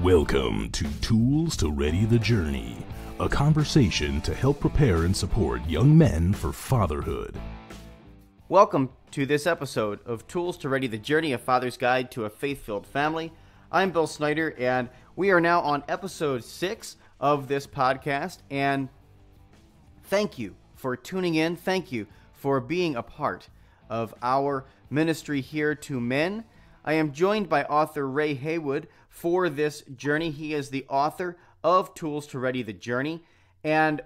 Welcome to Tools to Ready the Journey, a conversation to help prepare and support young men for fatherhood. Welcome to this episode of Tools to Ready the Journey, a father's guide to a faith-filled family. I'm Bill Snyder, and we are now on episode 6 of this podcast, and thank you for tuning in. Thank you for being a part of our ministry here to men. I am joined by author Ray Haywood for this journey. He is the author of Tools to Ready the Journey, and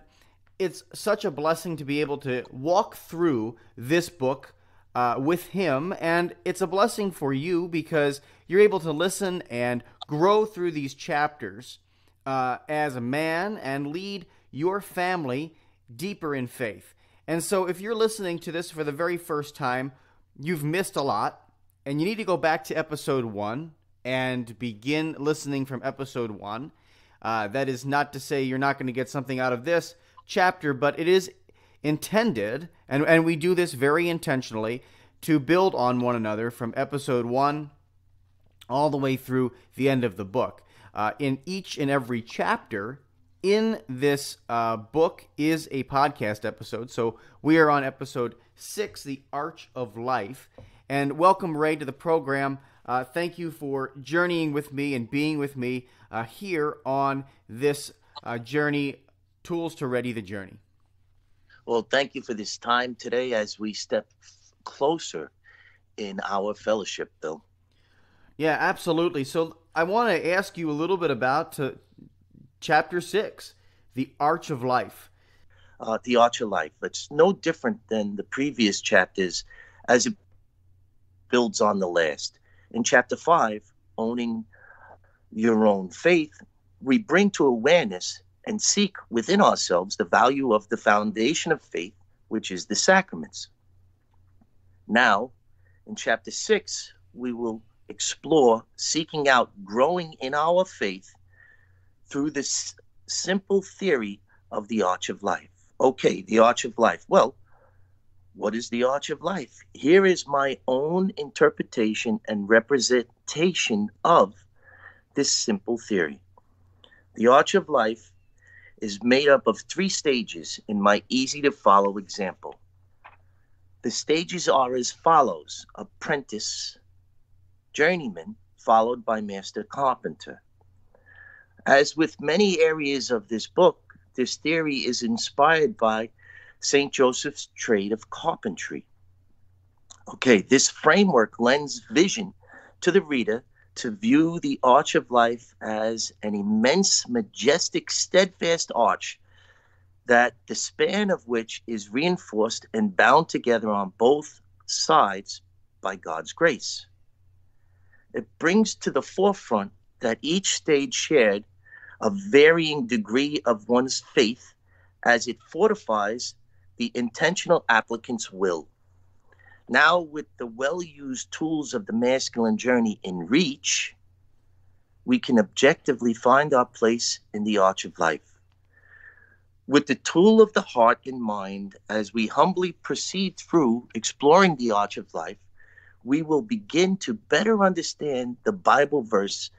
it's such a blessing to be able to walk through this book with him, and it's a blessing for you because you're able to listen and grow through these chapters as a man and lead your family deeper in faith. And so if you're listening to this for the very first time, you've missed a lot, and you need to go back to episode 1 and begin listening from episode 1. That is not to say you're not going to get something out of this chapter, but it is intended, and we do this very intentionally, to build on one another from episode 1 all the way through the end of the book. In each and every chapter in this book is a podcast episode. So we are on episode 6, The Arch of Life. And welcome, Ray, to the program. Thank you for journeying with me and being with me here on this journey, Tools to Ready the Journey. Well, thank you for this time today as we step closer in our fellowship, Bill. Yeah, absolutely. So I want to ask you a little bit about chapter 6, The Arch of Life. The Arch of Life. It's no different than the previous chapters as it builds on the last. In chapter 5, Owning Your Own Faith, we bring to awareness and seek within ourselves the value of the foundation of faith, which is the sacraments. Now, in chapter 6, we will explore seeking out growing in our faith through this simple theory of the Arch of Life. Okay, the Arch of Life. Well, what is the Arch of Life? Here is my own interpretation and representation of this simple theory. The Arch of Life is made up of 3 stages in my easy-to-follow example. The stages are as follows: Apprentice, Journeyman, followed by Master Carpenter. As with many areas of this book, this theory is inspired by St. Joseph's trade of carpentry. Okay, this framework lends vision to the reader to view the Arch of Life as an immense, majestic, steadfast arch that the span of which is reinforced and bound together on both sides by God's grace. It brings to the forefront that each stage shared a varying degree of one's faith as it fortifies the intentional applicant's will. Now, with the well-used tools of the masculine journey in reach, we can objectively find our place in the Arch of Life. With the tool of the heart in mind, as we humbly proceed through exploring the Arch of Life, we will begin to better understand the Bible verses,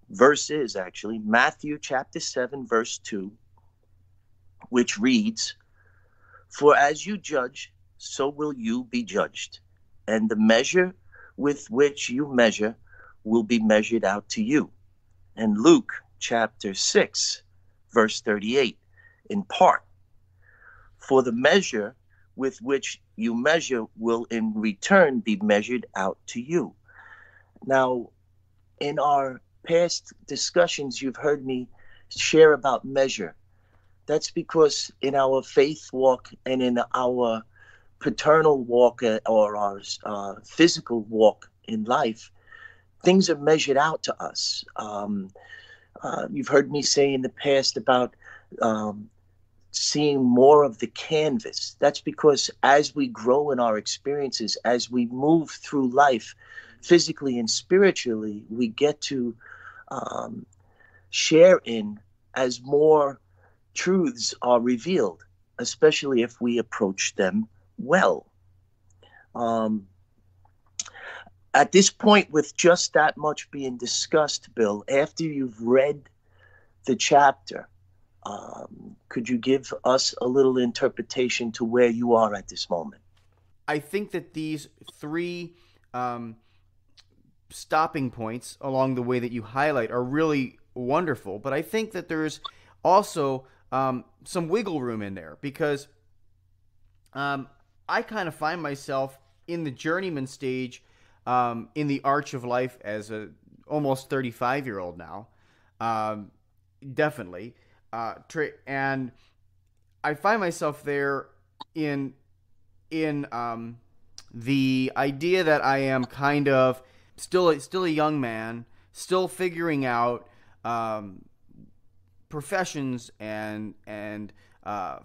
Matthew chapter 7, verse 2, which reads, "For as you judge, so will you be judged, and the measure with which you measure will be measured out to you." And Luke chapter 6, verse 38, in part, "For the measure with which you measure will in return be measured out to you." Now, in our past discussions, you've heard me share about measure. That's because in our faith walk and in our paternal walk or our physical walk in life, things are measured out to us. You've heard me say in the past about seeing more of the canvas. That's because as we grow in our experiences, as we move through life physically and spiritually, we get to share in as more truths are revealed, especially if we approach them well. At this point, with just that much being discussed, Bill, after you've read the chapter, could you give us a little interpretation to where you are at this moment? I think that these three stopping points along the way that you highlight are really wonderful, but I think that there's also some wiggle room in there, because I kind of find myself in the journeyman stage in the arch of life as a almost 35-year-old now, definitely, and I find myself there in the idea that I am kind of still a young man, still figuring out professions and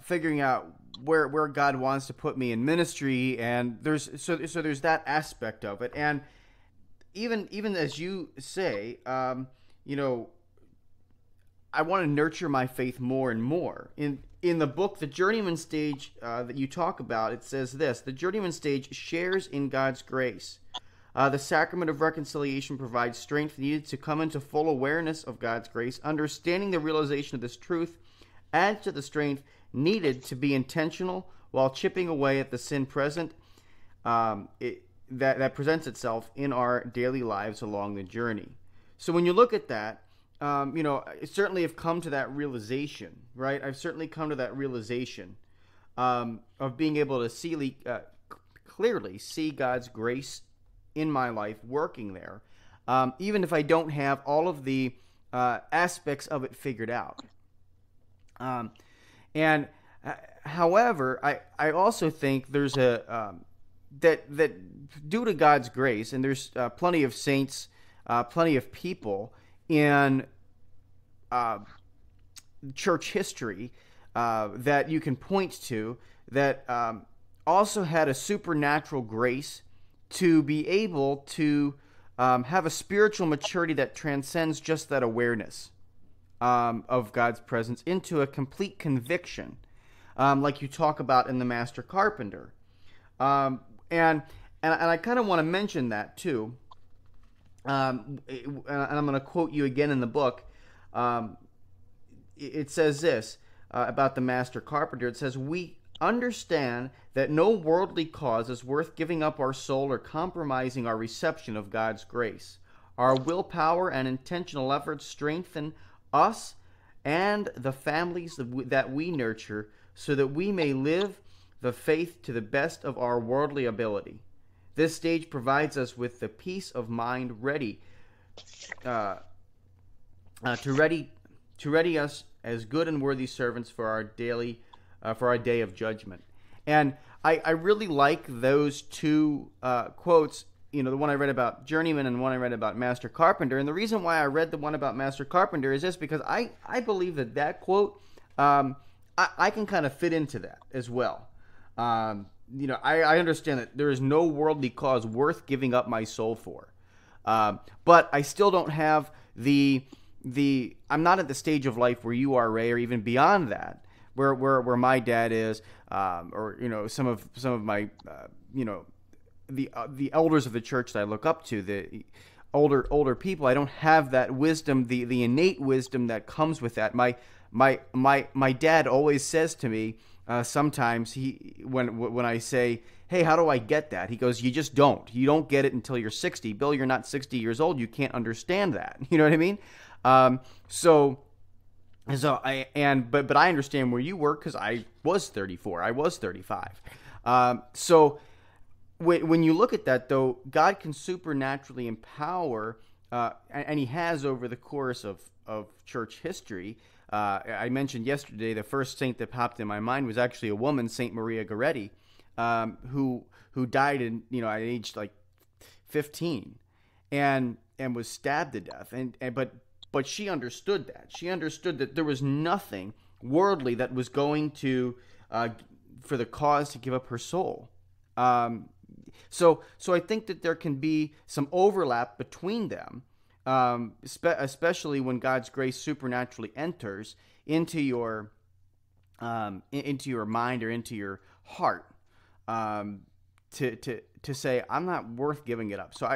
figuring out where God wants to put me in ministry, and there's that aspect of it. And even as you say, I want to nurture my faith more and more. In the book, the journeyman stage that you talk about, it says this: the journeyman stage shares in God's grace. The sacrament of reconciliation provides strength needed to come into full awareness of God's grace. Understanding the realization of this truth adds to the strength needed to be intentional while chipping away at the sin present that presents itself in our daily lives along the journey. So when you look at that, I certainly have come to that realization, right? I've certainly come to that realization of being able to clearly see God's grace in my life working there, even if I don't have all of the aspects of it figured out. However, I also think there's that due to God's grace, and there's plenty of saints, plenty of people in church history that you can point to that also had a supernatural grace to be able to have a spiritual maturity that transcends just that awareness of God's presence into a complete conviction, like you talk about in the Master Carpenter. And I kind of want to mention that too. And I'm going to quote you again in the book. It says this about the Master Carpenter. It says, "We understand that no worldly cause is worth giving up our soul or compromising our reception of God's grace. Our willpower and intentional efforts strengthen us and the families that we nurture so that we may live the faith to the best of our worldly ability. This stage provides us with the peace of mind to ready us as good and worthy servants for our day of judgment." And I really like those two quotes, the one I read about Journeyman and the one I read about Master Carpenter. And the reason why I read the one about Master Carpenter is just because I believe that quote, I can kind of fit into that as well. I understand that there is no worldly cause worth giving up my soul for. But I still don't have I'm not at the stage of life where you are, Ray, or even beyond that, where my dad is, or some of my the elders of the church that I look up to, the older people. I don't have that wisdom, the innate wisdom that comes with that. My dad always says to me, sometimes when I say, "Hey, how do I get that?" He goes, "You just don't. You don't get it until you're 60. Bill, you're not 60 years old. You can't understand that." You know what I mean? But I understand where you were, because I was 34. I was 35. So when you look at that, though, God can supernaturally empower, and He has over the course of church history. I mentioned yesterday the first saint that popped in my mind was actually a woman, Saint Maria Goretti, who died at age like 15, and was stabbed to death. But she understood that. She understood that there was nothing worldly that was going to for the cause to give up her soul. So I think that there can be some overlap between them. Especially when God's grace supernaturally enters into your mind or into your heart, to to say I'm not worth giving it up. So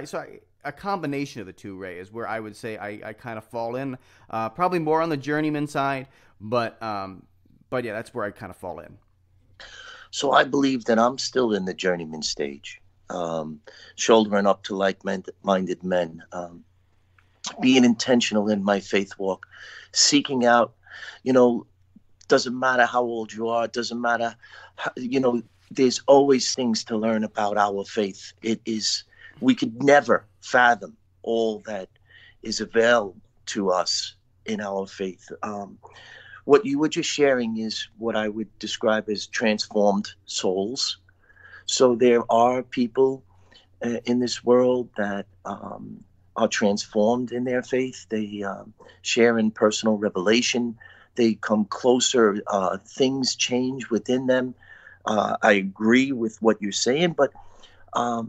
a combination of the two, Ray, is where I would say I kind of fall in. Probably more on the journeyman side, but yeah, that's where I kind of fall in. So I believe that I'm still in the journeyman stage, shouldering up to like-minded men, being intentional in my faith walk, seeking out, doesn't matter how old you are, doesn't matter, there's always things to learn about our faith. We could never fathom all that is available to us in our faith. What you were just sharing is what I would describe as transformed souls. So there are people in this world that are transformed in their faith. They share in personal revelation. They come closer. Things change within them. I agree with what you're saying, but we're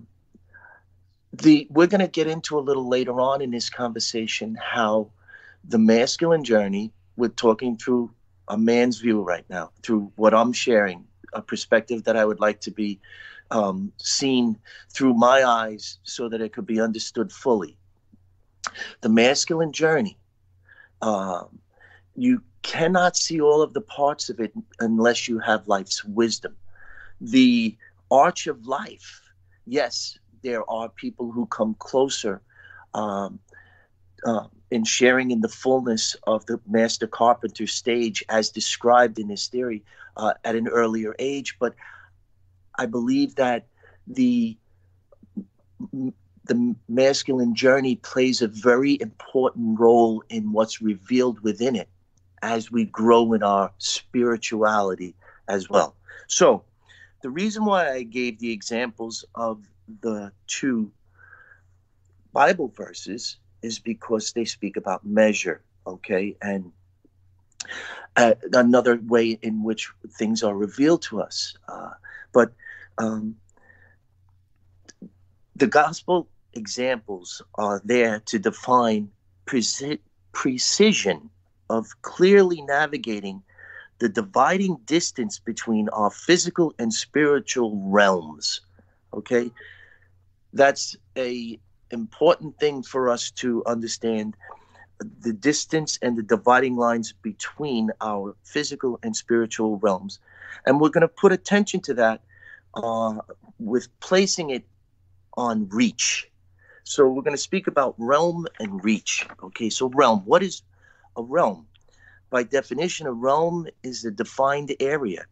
going to get into a little later on in this conversation how the masculine journey, we're talking through a man's view right now, through what I'm sharing, a perspective that I would like to be seen through my eyes so that it could be understood fully. The masculine journey, you cannot see all of the parts of it unless you have life's wisdom. The arch of life, yes, there are people who come closer in sharing in the fullness of the Master Carpenter stage as described in his theory at an earlier age. But I believe that the masculine journey plays a very important role in what's revealed within it as we grow in our spirituality as well. So the reason why I gave the examples of the two Bible verses is because they speak about measure, okay? And another way in which things are revealed to us. But the gospel examples are there to define precision of clearly navigating the dividing distance between our physical and spiritual realms, okay? That's a important thing for us to understand, the distance and the dividing lines between our physical and spiritual realms. And we're going to put attention to that with placing it on reach. So we're going to speak about realm and reach. Okay, so realm. What is a realm? By definition, a realm is a defined area,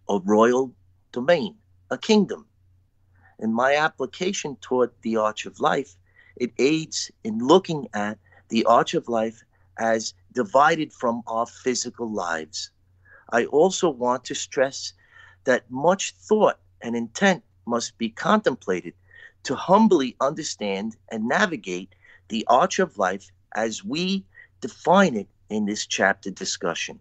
a royal domain, a kingdom. In my application toward the Arch of Life, it aids in looking at the Arch of Life as divided from our physical lives. I also want to stress that much thought and intent must be contemplated to humbly understand and navigate the Arch of Life as we define it in this chapter discussion.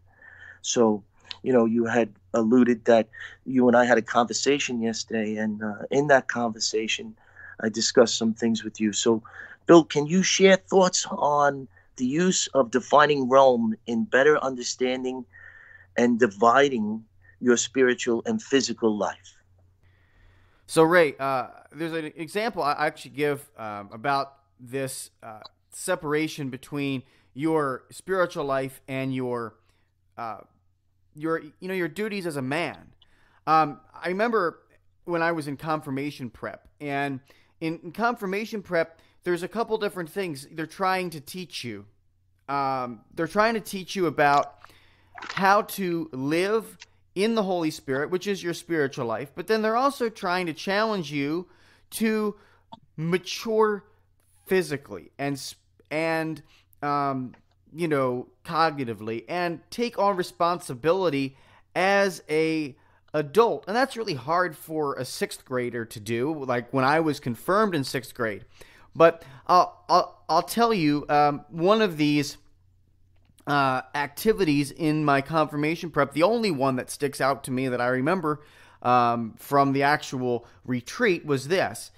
So, you had alluded that you and I had a conversation yesterday, and in that conversation, I discussed some things with you. So, Bill, can you share thoughts on the use of defining realm in better understanding and dividing your spiritual and physical life? So, Ray, there's an example I actually give about this separation between your spiritual life and your duties as a man. I remember when I was in confirmation prep, and in confirmation prep, there's a couple different things they're trying to teach you. They're trying to teach you about how to live in the Holy Spirit, which is your spiritual life, but then they're also trying to challenge you to mature physically and cognitively, and take on responsibility as a adult. And that's really hard for a sixth grader to do, like when I was confirmed in sixth grade. But I'll tell you, one of these activities in my confirmation prep, the only one that sticks out to me that I remember from the actual retreat was this.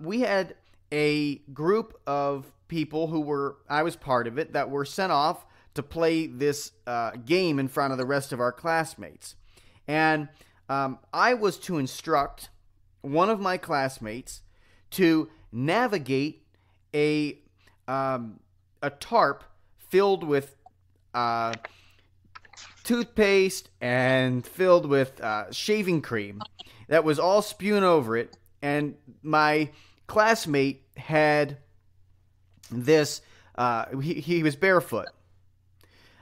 We had a group of people I was part of it, that were sent off to play this game in front of the rest of our classmates. And I was to instruct one of my classmates to navigate a tarp filled with toothpaste and filled with shaving cream that was all spewing over it. And my classmate had this, he was barefoot.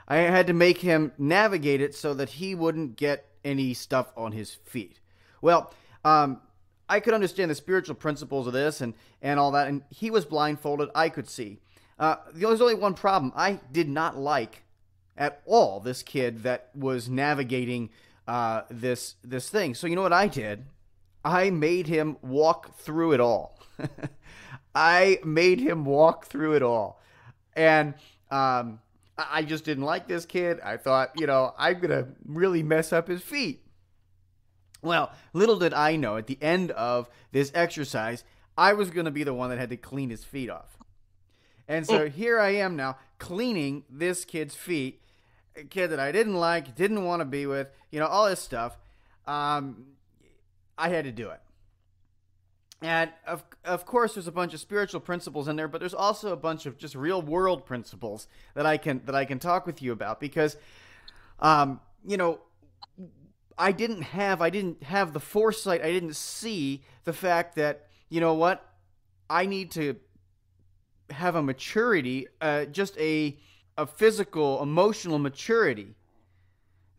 I had to make him navigate it so that he wouldn't get any stuff on his feet. Well, I could understand the spiritual principles of this and all that, and he was blindfolded. I could see. There was only one problem. I did not like at all this kid that was navigating this thing. So you know what I did? I made him walk through it all. I made him walk through it all. And I just didn't like this kid. I thought, I'm going to really mess up his feet. Well, little did I know, at the end of this exercise, I was going to be the one that had to clean his feet off. And so here I am now, cleaning this kid's feet, a kid that I didn't like, didn't want to be with, all this stuff. I had to do it. And of course, there's a bunch of spiritual principles in there, but there's also a bunch of just real world principles that I can talk with you about, because, I didn't have the foresight. I didn't see the fact that, I need to have a maturity, just a physical, emotional maturity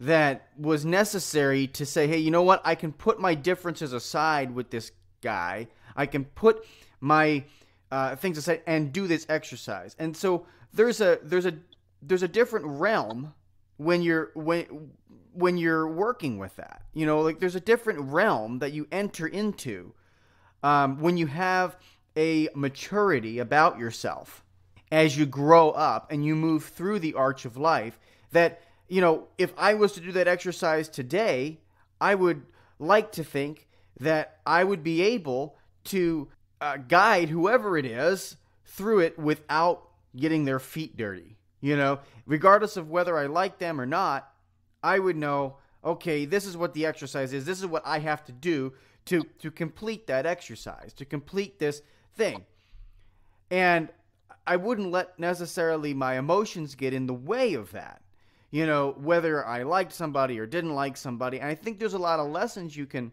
that was necessary to say, hey, I can put my differences aside with this guy. I can put my things aside and do this exercise. And so there's a different realm when you're working with that. There's a different realm that you enter into when you have a maturity about yourself as you grow up and you move through the arch of life. That if I was to do that exercise today, I would like to think that I would be able to guide whoever it is through it without getting their feet dirty. Regardless of whether I like them or not, I would know, okay, this is what the exercise is. This is what I have to do to complete that exercise, to complete this thing. And I wouldn't let necessarily my emotions get in the way of that. Whether I liked somebody or didn't like somebody. And I think there's a lot of lessons you can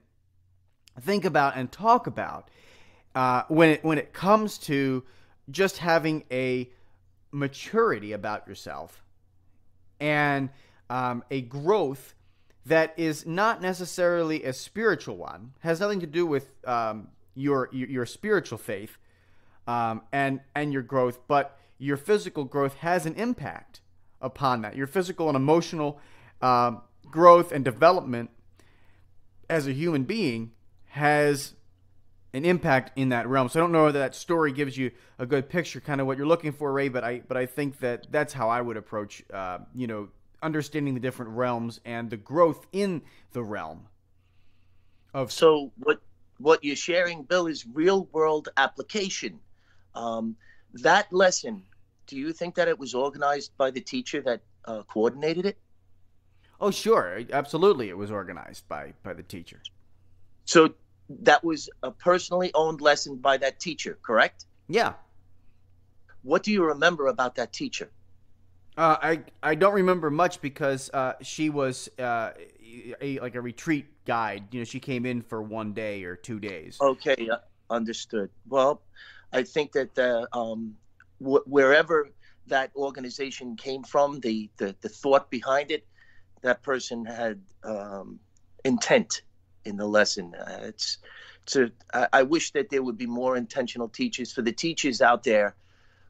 think about and talk about when it comes to just having a maturity about yourself and a growth that is not necessarily a spiritual one, has nothing to do with your spiritual faith and your growth, but your physical growth has an impact upon that. Your physical and emotional growth and development as a human being has an impact in that realm. So I don't know whether that story gives you a good picture, kind of what you're looking for, Ray, but I think that's how I would approach, understanding the different realms and the growth in the realm of. So what you're sharing, Bill, is real world application. That lesson, do you think that it was organized by the teacher that coordinated it? Oh, sure. Absolutely. It was organized by the teacher. So that was a personally owned lesson by that teacher, correct? Yeah. What do you remember about that teacher? I don't remember much because she was a retreat guide. She came in for 1 day or 2 days. Okay, understood. Well, I think that wherever that organization came from, the thought behind it, that person had intent in the lesson. I wish that there would be more intentional teachers. For the teachers out there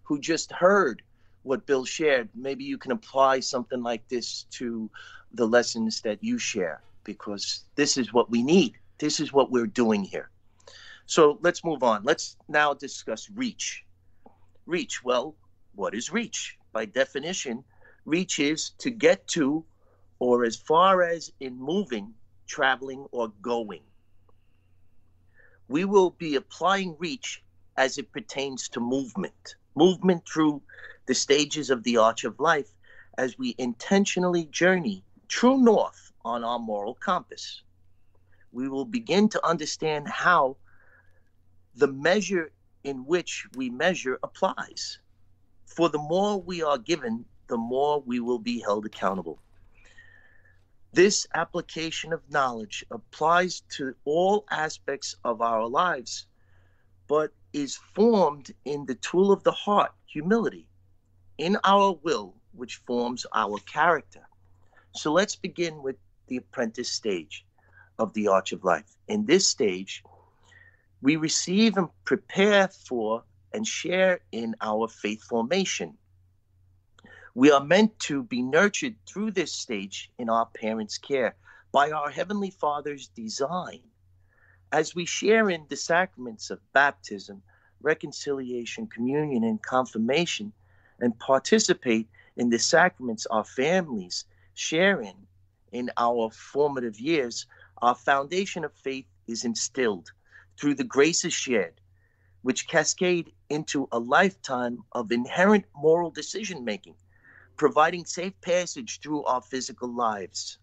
who just heard what Bill shared, maybe you can apply something like this to the lessons that you share, because this is what we need. This is what we're doing here. So let's move on. Let's now discuss reach. Reach, well, what is reach? By definition, reach is to get to, or as far as in moving, traveling, or going. We will be applying reach as it pertains to movement. Movement through the stages of the arch of life as we intentionally journey true north on our moral compass. we will begin to understand how the measure in which we measure applies. For the more we are given, the more we will be held accountable. This application of knowledge applies to all aspects of our lives, but is formed in the tool of the heart, humility, in our will, which forms our character. So let's begin with the apprentice stage of the Arch of Life. In this stage, we receive and prepare for and share in our faith formation. We are meant to be nurtured through this stage in our parents' care by our Heavenly Father's design. As we share in the sacraments of baptism, reconciliation, communion, and confirmation, and participate in the sacraments our families share in our formative years, our foundation of faith is instilled through the graces shared, which cascade into a lifetime of inherent moral decision-making, providing safe passage through our physical lives.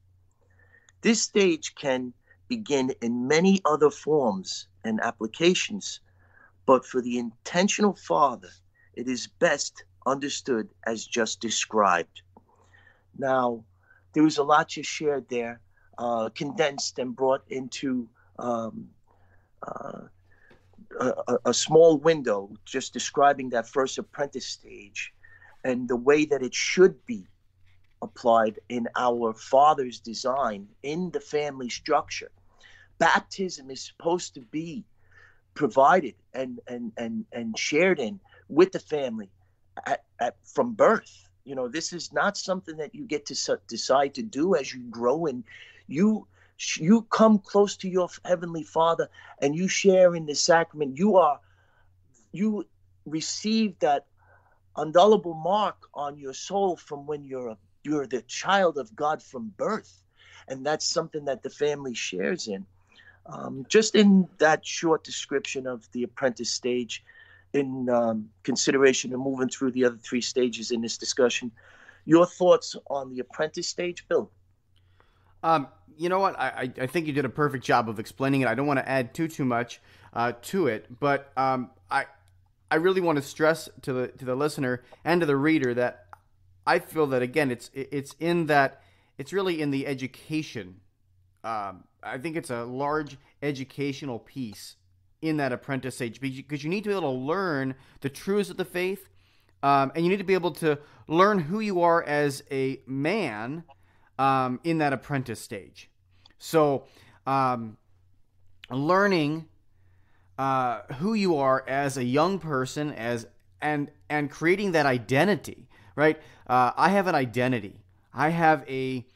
This stage can begin in many other forms and applications, but for the intentional father, it is best understood as just described. Now, there was a lot you shared there, condensed and brought into a small window, just describing that first apprentice stage and the way that it should be applied in our Father's design in the family structure. Baptism is supposed to be provided and shared in with the family from birth. You know, this is not something that you get to decide to do as you grow, and you come close to your Heavenly Father and you share in the sacrament. You receive that indelible mark on your soul from when you're the child of God from birth, and that's something that the family shares in. Just in that short description of the apprentice stage, in consideration of moving through the other three stages in this discussion, your thoughts on the apprentice stage, Bill? You know what? I think you did a perfect job of explaining it. I don't want to add too much to it, but I really want to stress to the listener and to the reader that I feel that, again, it's in that it's really in the education. I think it's a large educational piece in that apprentice stage, because you need to be able to learn the truths of the faith, and you need to be able to learn who you are as a man in that apprentice stage. So learning who you are as a young person, and creating that identity, right? I have an identity. I have a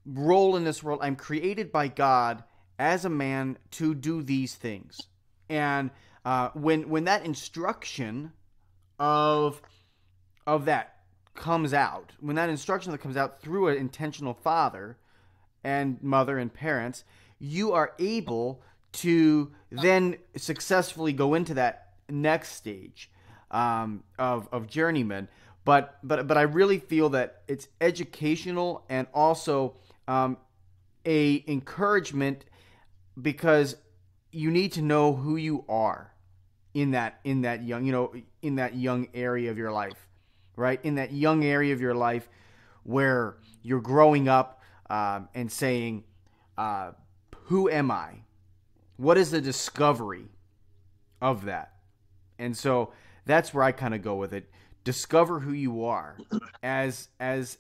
role in this world. I'm created by God as a man to do these things. And when that instruction of that comes out, when that instruction that comes out through an intentional father and mother and parents, you are able to then successfully go into that next stage of Journeyman. But I really feel that it's educational and also a encouragement, because you need to know who you are in that young area of your life, right? In that young area of your life where you're growing up and saying, who am I? What is the discovery of that? And so that's where I kind of go with it. Discover who you are as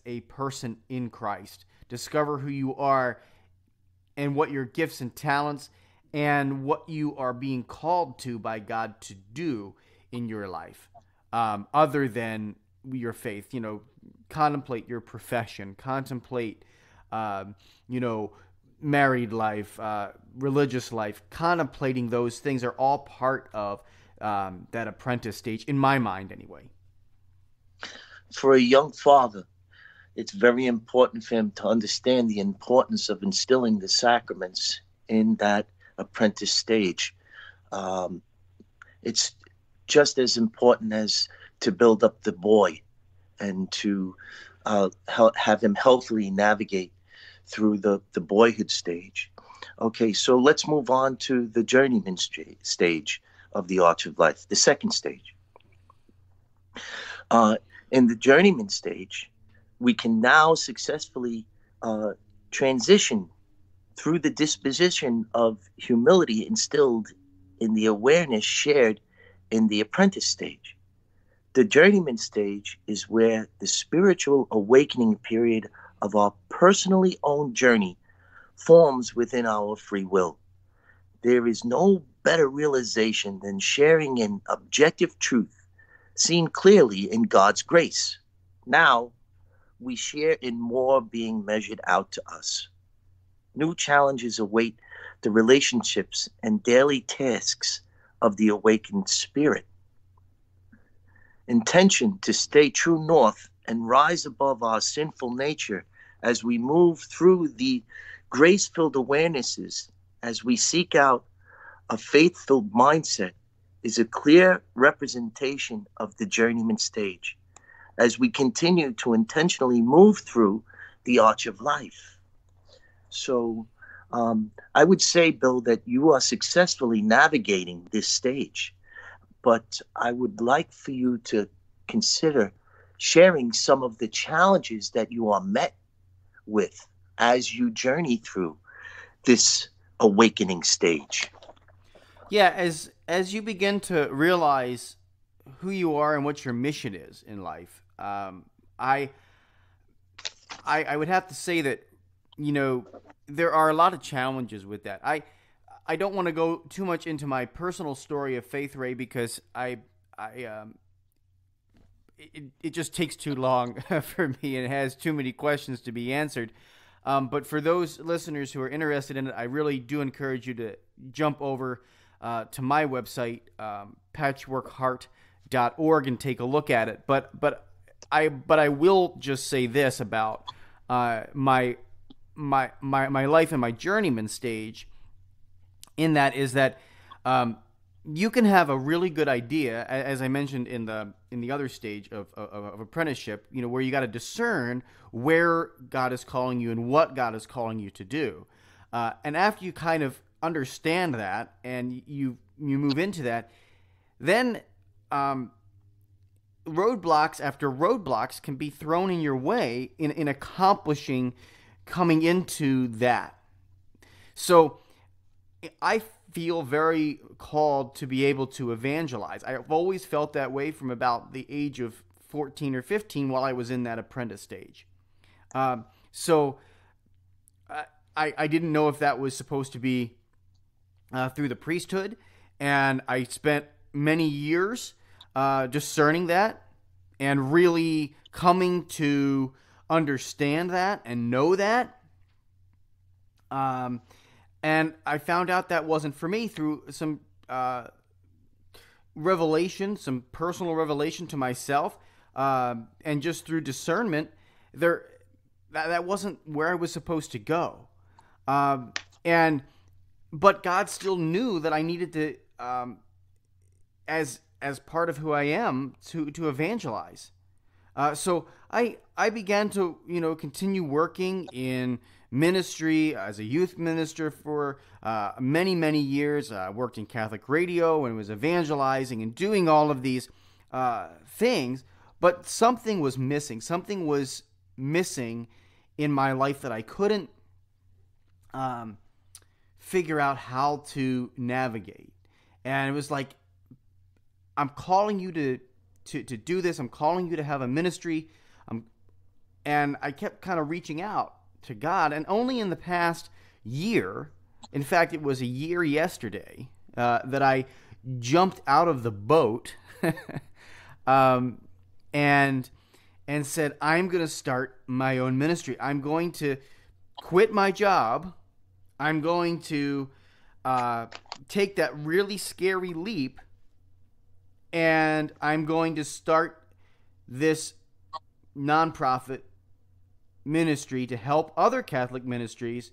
a person in Christ. Discover who you are and what your gifts and talents and what you are being called to by God to do in your life, other than your faith. You know, contemplate your profession, contemplate, married life, religious life. Contemplating those things are all part of that apprentice stage, in my mind anyway. For a young father, it's very important for him to understand the importance of instilling the sacraments in that apprentice stage. It's just as important as to build up the boy and to have him healthily navigate through the boyhood stage. Okay, so let's move on to the journeyman stage of the Arch of Life, the second stage. Uh, in the journeyman stage, we can now successfully transition through the disposition of humility instilled in the awareness shared in the apprentice stage. The journeyman stage is where the spiritual awakening period of our personally owned journey forms within our free will. There is no better realization than sharing an objective truth seen clearly in God's grace. Now, we share in more being measured out to us. New challenges await the relationships and daily tasks of the awakened spirit. Intention to stay true north and rise above our sinful nature as we move through the grace-filled awarenesses, as we seek out a faith-filled mindset, is a clear representation of the journeyman stage as we continue to intentionally move through the arch of life. So I would say, Bill, that you are successfully navigating this stage, but I would like for you to consider sharing some of the challenges that you are met with as you journey through this awakening stage. Yeah, as you begin to realize who you are and what your mission is in life, I would have to say that, you know, there are a lot of challenges with that. I don't want to go too much into my personal story of faith, Ray, because it just takes too long for me, and it has too many questions to be answered. But for those listeners who are interested in it, I really do encourage you to jump over to my website, patchworkheart.org, and take a look at it. But I will just say this about my life and my journeyman stage. In that is that you can have a really good idea, as I mentioned in the other stage of apprenticeship, you know, where you got to discern where God is calling you and what God is calling you to do. And after you kind of understand that and you move into that, then roadblocks after roadblocks can be thrown in your way in accomplishing coming into that. So I feel very called to be able to evangelize. I've always felt that way from about the age of 14 or 15 while I was in that apprentice stage. So I didn't know if that was supposed to be through the priesthood, and I spent many years discerning that and really coming to understand that and know that. And I found out that wasn't for me through some revelation, some personal revelation to myself, and just through discernment. That wasn't where I was supposed to go, but God still knew that I needed to, as part of who I am, to evangelize. So I began to continue working in ministry as a youth minister for many years. I worked in Catholic radio and was evangelizing and doing all of these things, but something was missing. Something was missing in my life that I couldn't figure out how to navigate. And it was like, I'm calling you to do this. I'm calling you to have a ministry. And I kept kind of reaching out to God, and only in the past year, in fact, it was a year yesterday, that I jumped out of the boat and said, I'm going to start my own ministry. I'm going to quit my job. I'm going to take that really scary leap, and I'm going to start this nonprofit ministry to help other Catholic ministries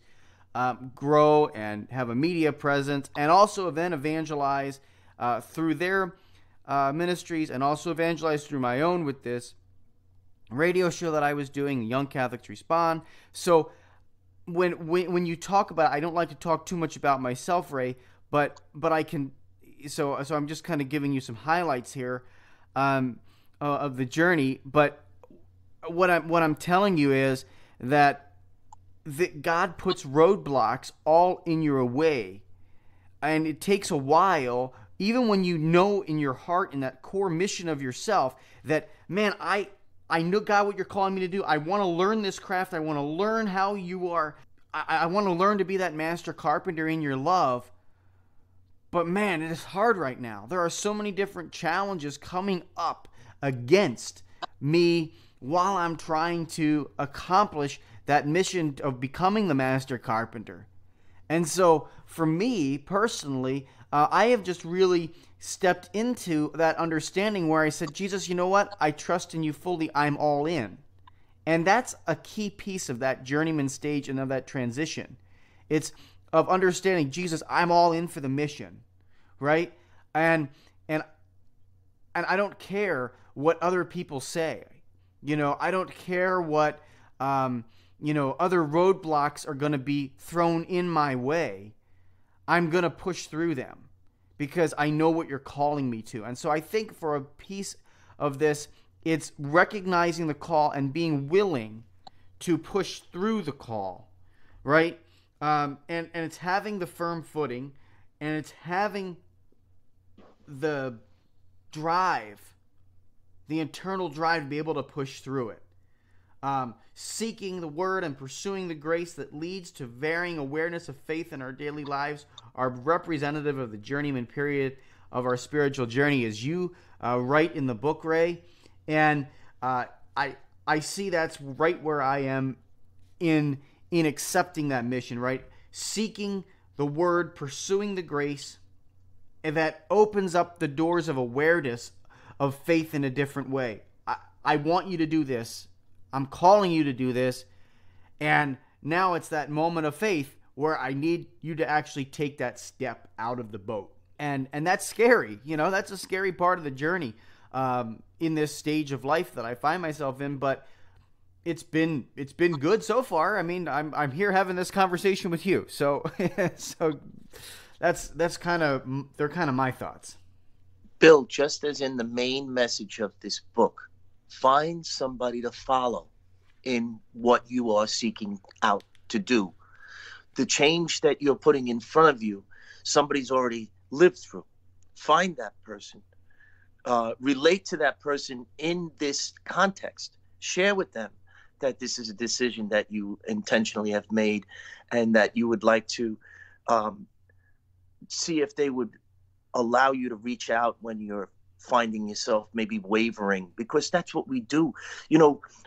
grow and have a media presence, and also then evangelize through their ministries, and also evangelize through my own with this radio show that I was doing, Young Catholics Respond. So when you talk about, I don't like to talk too much about myself, Ray, but I can. So I'm just kind of giving you some highlights here of the journey. But what I'm telling you is that God puts roadblocks all in your way, and it takes a while. Even when you know in your heart, in that core mission of yourself, that, man, I know, God, what you're calling me to do. I want to learn this craft. I want to learn how you are. I want to learn to be that master carpenter in your love. But, man, it is hard right now. There are so many different challenges coming up against me while I'm trying to accomplish that mission of becoming the master carpenter. And so, for me, personally, I have just really stepped into that understanding where I said, Jesus, you know what? I trust in you fully. I'm all in. And that's a key piece of that journeyman stage and of that transition. It's of understanding, Jesus, I'm all in for the mission, right? And I don't care what other people say. I don't care what other roadblocks are going to be thrown in my way. I'm going to push through them because I know what you're calling me to. And so I think for a piece of this, it's recognizing the call and being willing to push through the call, right? And it's having the firm footing, and it's having the drive, the internal drive to be able to push through it. Seeking the word and pursuing the grace that leads to varying awareness of faith in our daily lives are representative of the journeyman period of our spiritual journey, as you write in the book, Ray. And I see that's right where I am in accepting that mission, right? Seeking the word, pursuing the grace, and that opens up the doors of awareness of faith in a different way. I want you to do this. I'm calling you to do this. And now it's that moment of faith where I need you to actually take that step out of the boat. And that's scary. That's a scary part of the journey in this stage of life that I find myself in. But it's been good so far. I mean, I'm here having this conversation with you. So that's kind of my thoughts. Bill, just as in the main message of this book, find somebody to follow in what you are seeking out to do. The change that you're putting in front of you, somebody's already lived through. Find that person. Relate to that person in this context. Share with them that this is a decision that you intentionally have made and that you would like to see if they would allow you to reach out when you're finding yourself maybe wavering, because that's what we do.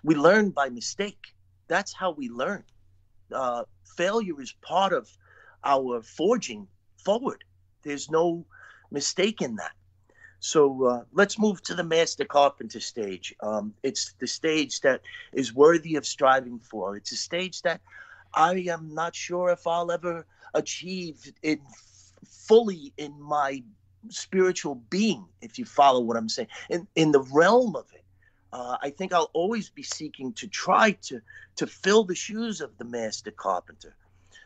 We learn by mistake. That's how we learn. Failure is part of our forging forward. There's no mistake in that. So let's move to the Master Carpenter stage. It's the stage that is worthy of striving for. It's a stage that I am not sure if I'll ever achieve it fully in my spiritual being, if you follow what I'm saying. In the realm of it, I think I'll always be seeking to try to fill the shoes of the Master Carpenter.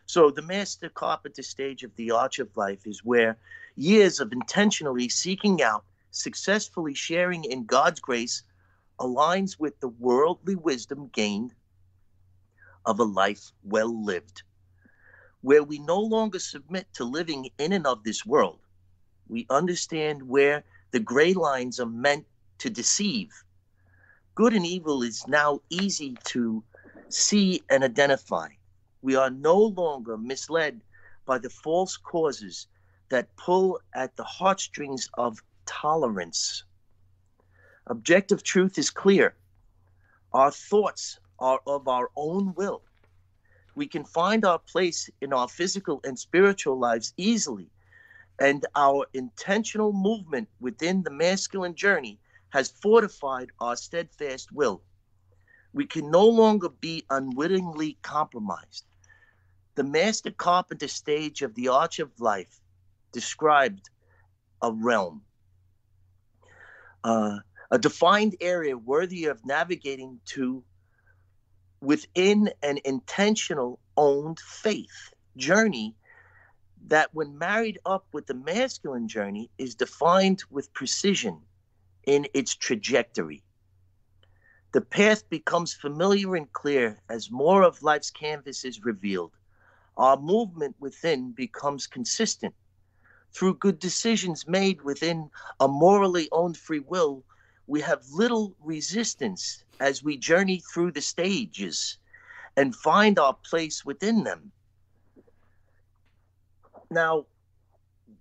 So the Master Carpenter stage of the Arch of Life is where years of intentionally seeking out, successfully sharing in God's grace aligns with the worldly wisdom gained of a life well lived, where we no longer submit to living in and of this world. We understand where the gray lines are meant to deceive. Good and evil is now easy to see and identify. We are no longer misled by the false causes that pull at the heartstrings of tolerance. Objective truth is clear. Our thoughts are of our own will. We can find our place in our physical and spiritual lives easily, and our intentional movement within the masculine journey has fortified our steadfast will. We can no longer be unwittingly compromised. The Master Carpenter stage of the Arch of Life described a realm, a defined area worthy of navigating to within an intentional owned faith journey that, when married up with the masculine journey, is defined with precision in its trajectory. The path becomes familiar and clear as more of life's canvas is revealed. Our movement within becomes consistent. Through good decisions made within a morally owned free will, we have little resistance as we journey through the stages and find our place within them. Now,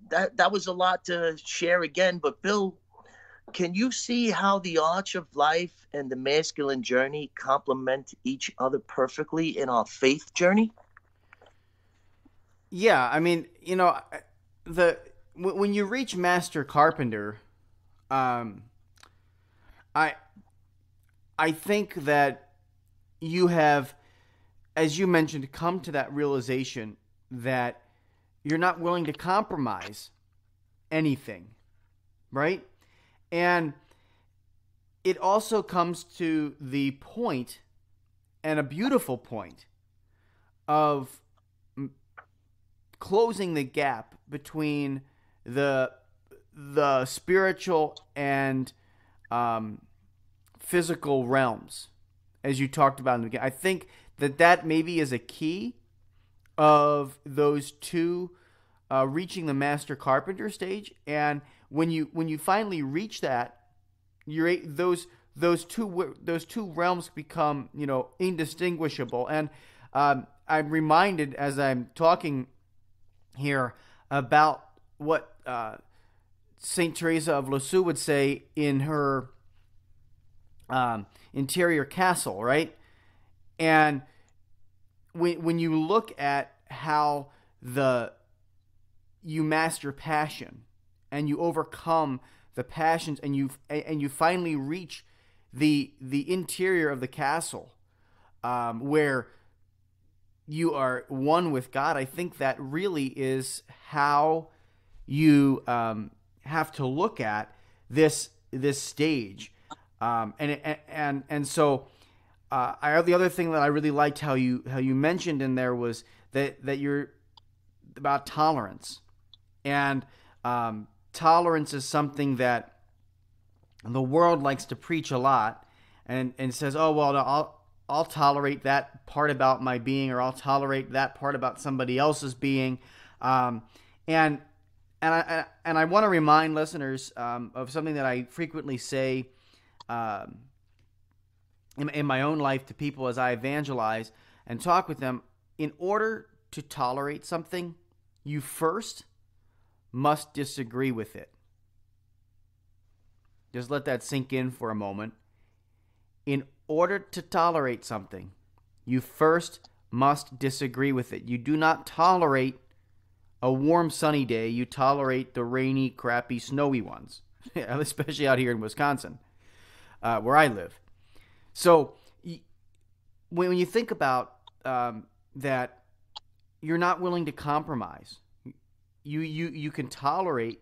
that was a lot to share again, but Bill, can you see how the arch of life and the masculine journey complement each other perfectly in our faith journey? Yeah, I mean, when you reach Master Carpenter, I think that you have, as you mentioned, come to that realization that you're not willing to compromise anything, right? And it also comes to the point, and a beautiful point, of closing the gap between the spiritual and physical realms, as you talked about in the beginning. I think that maybe is a key of those two reaching the Master Carpenter stage. And when you finally reach that, those two realms become indistinguishable. And I'm reminded as I'm talking here about what Saint Teresa of Lisieux would say in her interior castle, right? And when you look at how you master passion and you overcome the passions and you finally reach the interior of the castle, where you are one with God, I think that really is how you have to look at this stage. And so the other thing that I really liked how you mentioned in there was that you're about tolerance. And tolerance is something that the world likes to preach a lot, and says, oh, well, I'll tolerate that part about my being, or I'll tolerate that part about somebody else's being. And I want to remind listeners of something that I frequently say in my own life to people as I evangelize and talk with them. In order to tolerate something, you first must disagree with it. Just let that sink in for a moment. In order to tolerate something, you first must disagree with it. You do not tolerate a warm, sunny day. You tolerate the rainy, crappy, snowy ones, especially out here in Wisconsin, where I live. So when you think about that, you're not willing to compromise. You can tolerate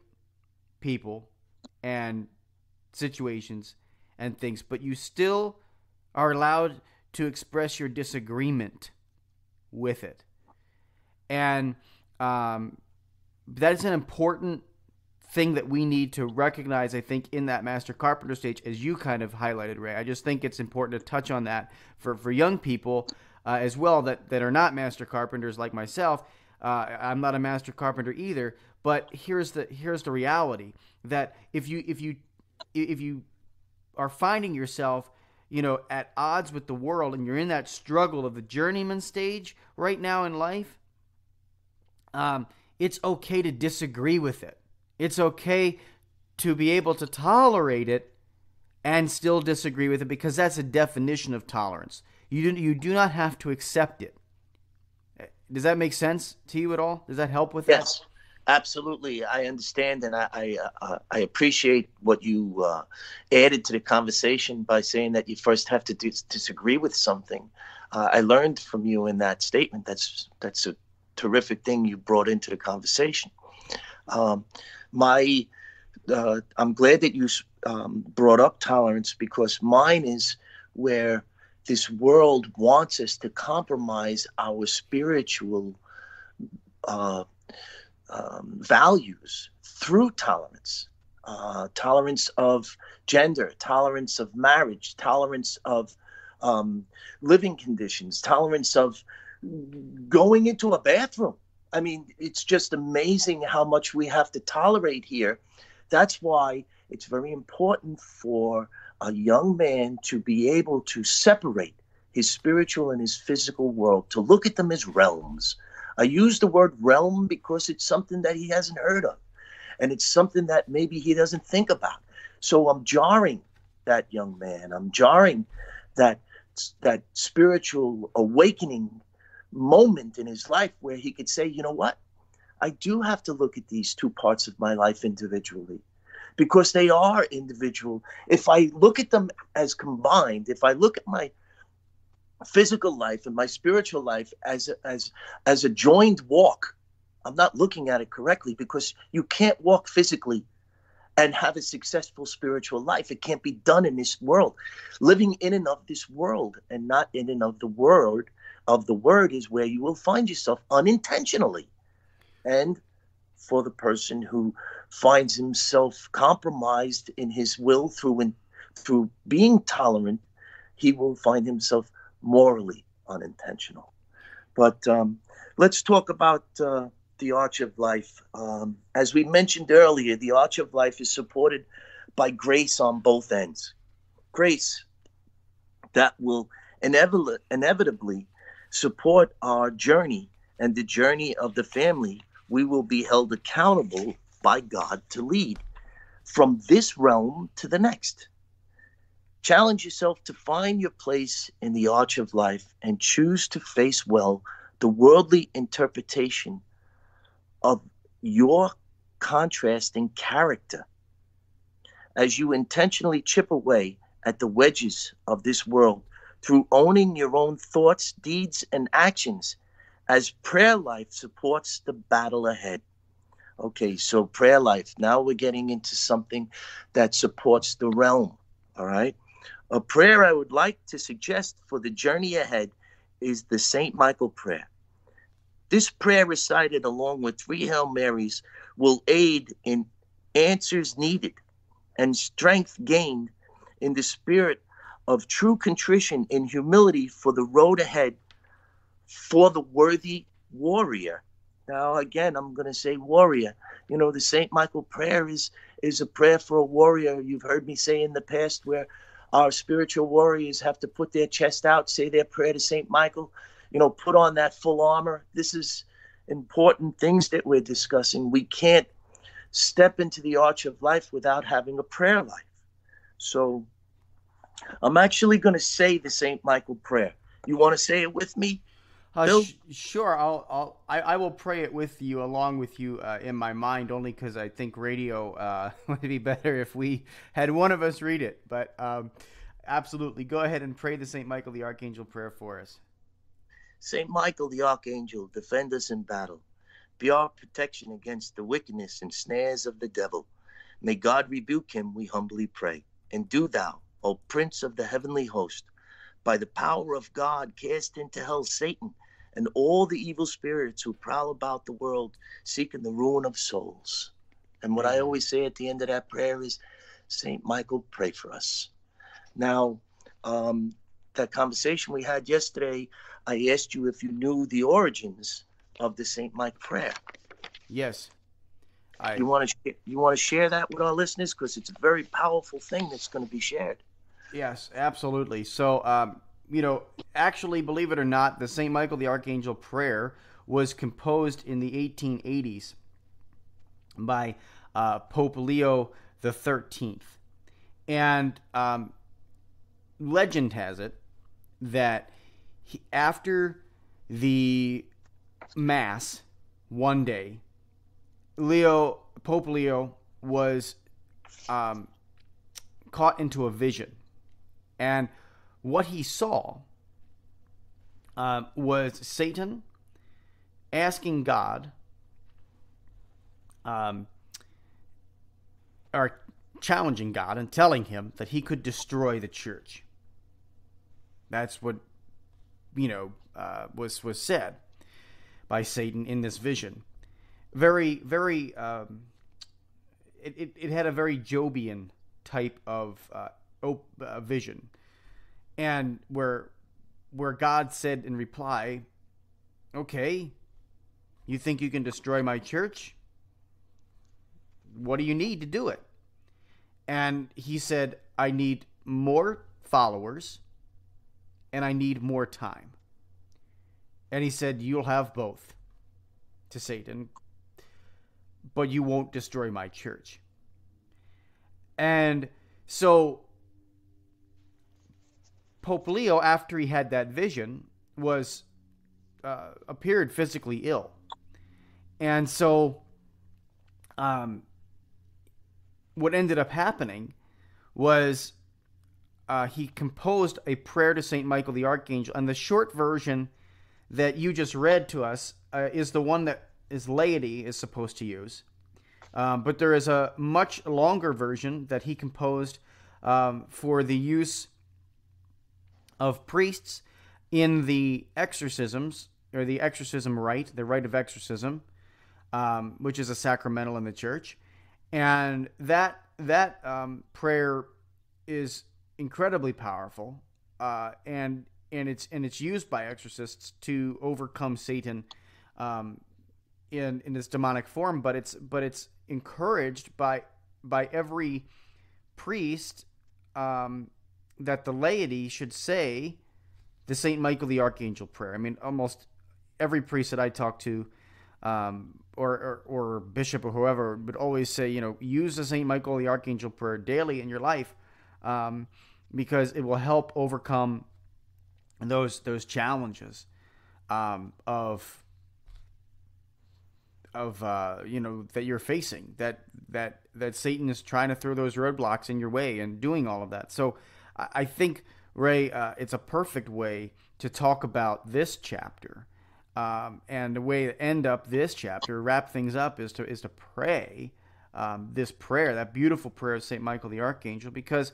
people and situations and things, but you still are allowed to express your disagreement with it. And that is an important thing that we need to recognize, I think, in that Master Carpenter stage, as you kind of highlighted, Ray. I just think it's important to touch on that for young people as well that are not Master Carpenters like myself. I'm not a Master Carpenter either, but here's the reality, that if you are finding yourself, at odds with the world, and you're in that struggle of the journeyman stage right now in life, it's okay to disagree with it. It's okay to be able to tolerate it and still disagree with it, because that's a definition of tolerance. You do not have to accept it. Does that make sense to you at all? Does that help with that? Yes, absolutely. I understand, and I appreciate what you added to the conversation by saying that you first have to disagree with something. I learned from you in that statement. That's a terrific thing you brought into the conversation. I'm glad that you brought up tolerance, because mine is where this world wants us to compromise our spiritual uh, values through tolerance. Tolerance of gender, tolerance of marriage, tolerance of living conditions, tolerance of going into a bathroom. I mean, it's just amazing how much we have to tolerate here. That's why it's very important for a young man to be able to separate his spiritual and his physical world, to look at them as realms. I use the word realm because it's something that he hasn't heard of, and it's something that maybe he doesn't think about. So I'm jarring that young man. I'm jarring that spiritual awakening moment in his life where he could say, you know what? I do have to look at these two parts of my life individually, because they are individual. If I look at them as combined, if I look at my physical life and my spiritual life as a joined walk, I'm not looking at it correctly, because you can't walk physically and have a successful spiritual life. It can't be done in this world. Living in and of this world and not in and of the word is where you will find yourself unintentionally. And for the person who finds himself compromised in his will through being tolerant, he will find himself morally unintentional. But let's talk about the Arch of Life. As we mentioned earlier, the Arch of Life is supported by grace on both ends. Grace that will inevitably support our journey and the journey of the family. We will be held accountable by God to lead from this realm to the next. Challenge yourself to find your place in the Arch of Life and choose to face well the worldly interpretation of your contrasting character. As you intentionally chip away at the wedges of this world through owning your own thoughts, deeds, and actions, as prayer life supports the battle ahead. Okay, so prayer life. Now we're getting into something that supports the realm. All right. A prayer I would like to suggest for the journey ahead is the St. Michael prayer. This prayer, recited along with 3 Hail Marys, will aid in answers needed and strength gained in the spirit of true contrition and humility for the road ahead for the worthy warrior. Now, again, I'm going to say warrior. You know, the St. Michael prayer is a prayer for a warrior. You've heard me say in the past where our spiritual warriors have to put their chest out, say their prayer to St. Michael, put on that full armor. This is important things that we're discussing. We can't step into the Arch of Life without having a prayer life. So I'm actually going to say the St. Michael prayer. You want to say it with me? Sure. I will pray it with you, along with you, in my mind, only because I think radio would be better if we had one of us read it. But absolutely, go ahead and pray the St. Michael the Archangel prayer for us. St. Michael the Archangel, defend us in battle. Be our protection against the wickedness and snares of the devil. May God rebuke him, we humbly pray. And do thou, O Prince of the heavenly host, by the power of God, cast into hell Satan and all the evil spirits who prowl about the world, seeking the ruin of souls. And what I always say at the end of that prayer is, St. Michael, pray for us. Now, that conversation we had yesterday, I asked you if you knew the origins of the St. Mike prayer. Yes. You want to share that with our listeners, because it's a very powerful thing that's going to be shared. Yes, absolutely. So, actually, believe it or not, the St. Michael the Archangel prayer was composed in the 1880s by Pope Leo the 13th. And legend has it that after the Mass one day, Pope Leo was caught into a vision. And what he saw was Satan asking God, or challenging God and telling him that he could destroy the church. That's what, was said by Satan in this vision. Very, very, it had a very Jobian type of vision. And where God said in reply, okay, you think you can destroy my church? What do you need to do it? And he said, I need more followers and I need more time. And he said, you'll have both, to Satan, but you won't destroy my church. And so Pope Leo, after he had that vision, appeared physically ill. And so what ended up happening was he composed a prayer to St. Michael the Archangel. And the short version that you just read to us is the one that his laity is supposed to use. But there is a much longer version that he composed for the use of priests in the exorcisms, or the exorcism rite, the rite of exorcism, which is a sacramental in the church. And that prayer is incredibly powerful, and it's used by exorcists to overcome Satan in this demonic form. But it's encouraged by every priest that the laity should say the St. Michael the Archangel prayer. I mean, almost every priest that I talk to, or bishop or whoever, would always say, use the St. Michael the Archangel prayer daily in your life, because it will help overcome those challenges that you're facing, that Satan is trying to throw those roadblocks in your way and doing all of that. So I think, Ray, it's a perfect way to talk about this chapter, and the way to end up this chapter, wrap things up, is to pray this prayer, that beautiful prayer of St. Michael the Archangel, because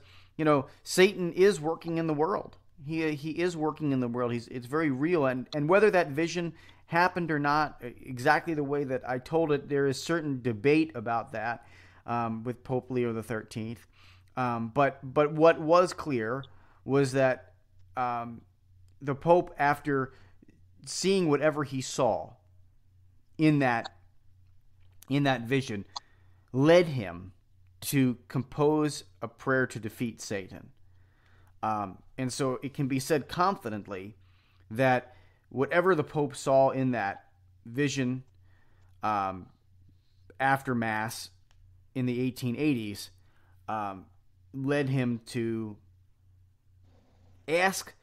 Satan is working in the world. He is working in the world. It's very real, and whether that vision happened or not exactly the way that I told it, there is certain debate about that with Pope Leo the 13th. But what was clear was that the Pope, after seeing whatever he saw in that vision, led him to compose a prayer to defeat Satan. And so it can be said confidently that whatever the Pope saw in that vision after Mass in the 1880s led him to ask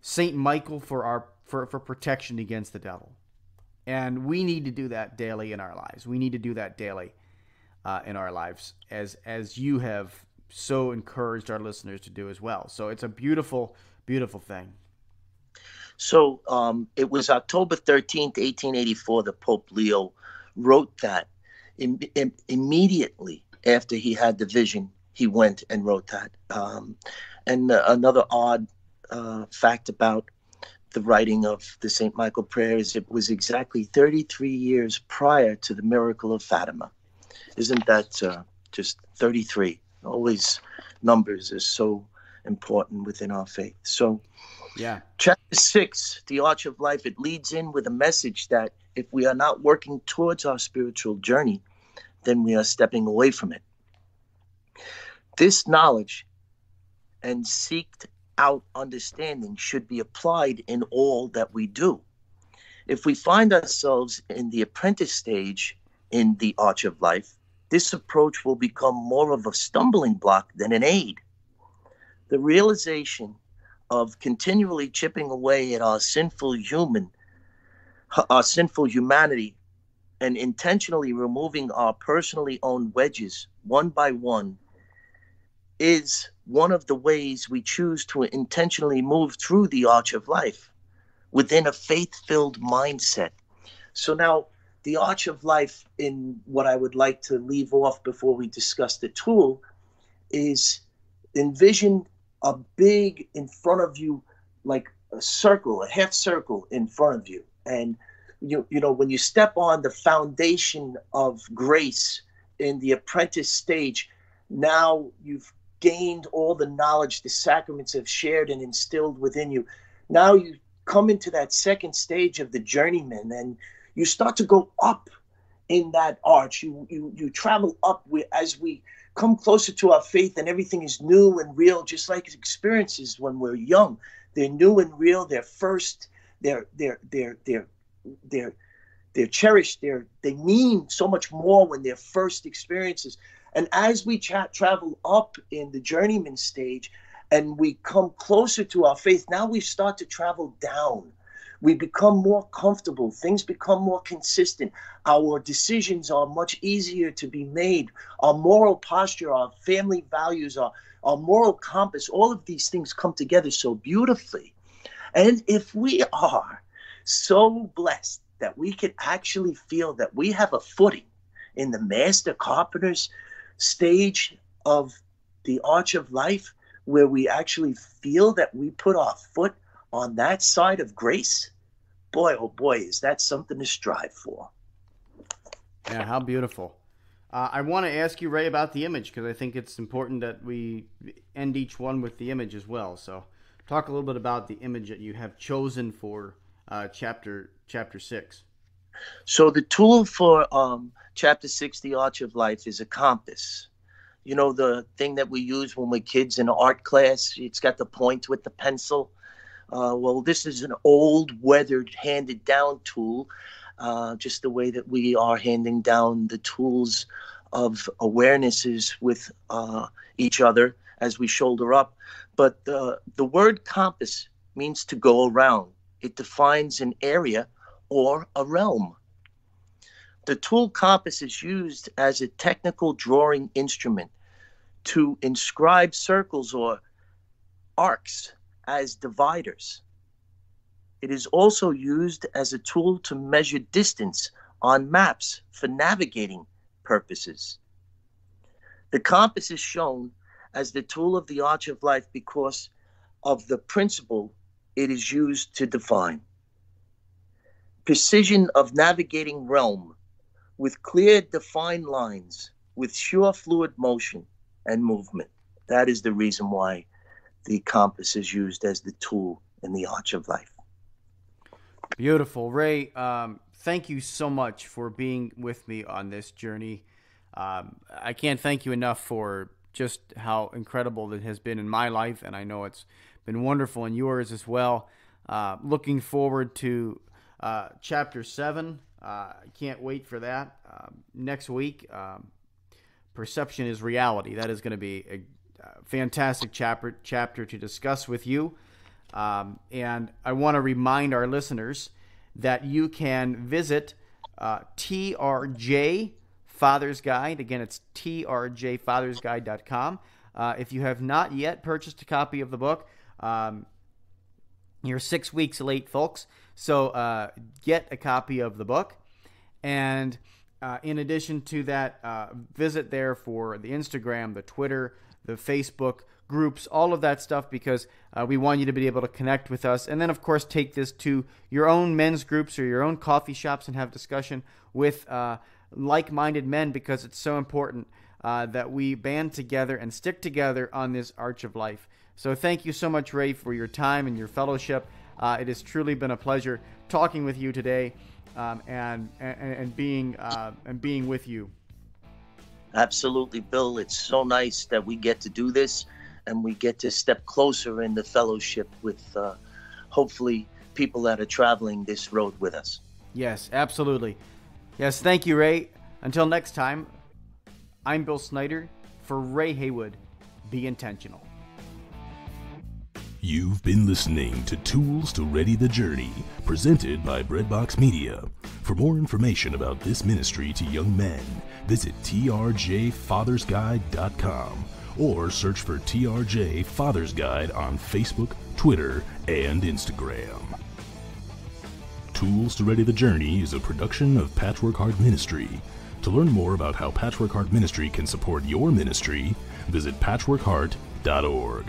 St. Michael for protection against the devil. And we need to do that daily in our lives. We need to do that daily in our lives, as you have so encouraged our listeners to do as well. So it's a beautiful, beautiful thing. So it was October 13th, 1884, that Pope Leo wrote that. Immediately after he had the vision, he went and wrote that. And another odd fact about the writing of the St. Michael prayer is it was exactly 33 years prior to the miracle of Fatima. Isn't that just 33? Always numbers is so important within our faith. So yeah, chapter 6, the Arch of Life, it leads in with a message that if we are not working towards our spiritual journey, then we are stepping away from it. This knowledge and seeked out understanding should be applied in all that we do. If we find ourselves in the apprentice stage in the Arch of Life, this approach will become more of a stumbling block than an aid. The realization of continually chipping away at our sinful humanity, and intentionally removing our personally owned wedges one by one is one of the ways we choose to intentionally move through the Arch of Life within a faith-filled mindset. So now, the Arch of Life, in what I would like to leave off before we discuss the tool, is envision a big in front of you, like a circle, a half circle in front of you. And you know, when you step on the foundation of grace in the apprentice stage, now you've gained all the knowledge the sacraments have shared and instilled within you. Now you come into that second stage of the journeyman, and you start to go up in that arch. You travel up as we come closer to our faith, and everything is new and real, just like experiences when we're young. They're new and real. They're first. They're cherished. They mean so much more when they're first experiences. And as we travel up in the journeyman stage, and we come closer to our faith, now we start to travel down. We become more comfortable. Things become more consistent. Our decisions are much easier to be made. Our moral posture, our family values, our moral compass, all of these things come together so beautifully. And if we are so blessed that we can actually feel that we have a footing in the Master Carpenter's stage of the Arch of Life, where we actually feel that we put our foot on that side of grace, boy, oh boy, is that something to strive for. Yeah, how beautiful. I want to ask you, Ray, about the image, because I think it's important that we end each one with the image as well. So talk a little bit about the image that you have chosen for chapter 6. So the tool for chapter 6, the Arch of Life, is a compass. You know, the thing that we use when we're kids in art class, it's got the point with the pencil. Well, this is an old, weathered, handed down tool, just the way that we are handing down the tools of awarenesses with each other as we shoulder up. But the word compass means to go around. It defines an area or a realm. The tool compass is used as a technical drawing instrument to inscribe circles or arcs as dividers. It is also used as a tool to measure distance on maps for navigating purposes. The compass is shown as the tool of the Arch of Life because of the principle it is used to define. Precision of navigating realm with clear defined lines, with sure fluid motion and movement. That is the reason why the compass is used as the tool in the Arch of Life. Beautiful. Ray, thank you so much for being with me on this journey. I can't thank you enough for just how incredible it has been in my life, and I know it's been wonderful in yours as well. Looking forward to chapter 7. I can't wait for that. Next week, Perception is Reality. That is going to be a fantastic chapter to discuss with you. And I want to remind our listeners that you can visit TRJ Father's Guide. Again, it's trjfathersguide.com. If you have not yet purchased a copy of the book, you're 6 weeks late, folks. So get a copy of the book. And in addition to that, visit there for the Instagram, the Twitter, the Facebook groups, all of that stuff, because we want you to be able to connect with us. And then, of course, take this to your own men's groups or your own coffee shops and have discussion with like-minded men, because it's so important that we band together and stick together on this Arch of Life. So thank you so much, Ray, for your time and your fellowship. It has truly been a pleasure talking with you today and being with you. Absolutely, Bill. It's so nice that we get to do this and we get to step closer in the fellowship with hopefully people that are traveling this road with us. Yes, absolutely. Yes, thank you, Ray. Until next time, I'm Bill Snyder. For Ray Haywood, be intentional. You've been listening to Tools to Ready the Journey, presented by Breadbox Media. For more information about this ministry to young men, visit trjfathersguide.com or search for TRJ Father's Guide on Facebook, Twitter, and Instagram. Tools to Ready the Journey is a production of Patchwork Heart Ministry. To learn more about how Patchwork Heart Ministry can support your ministry, visit patchworkheart.org.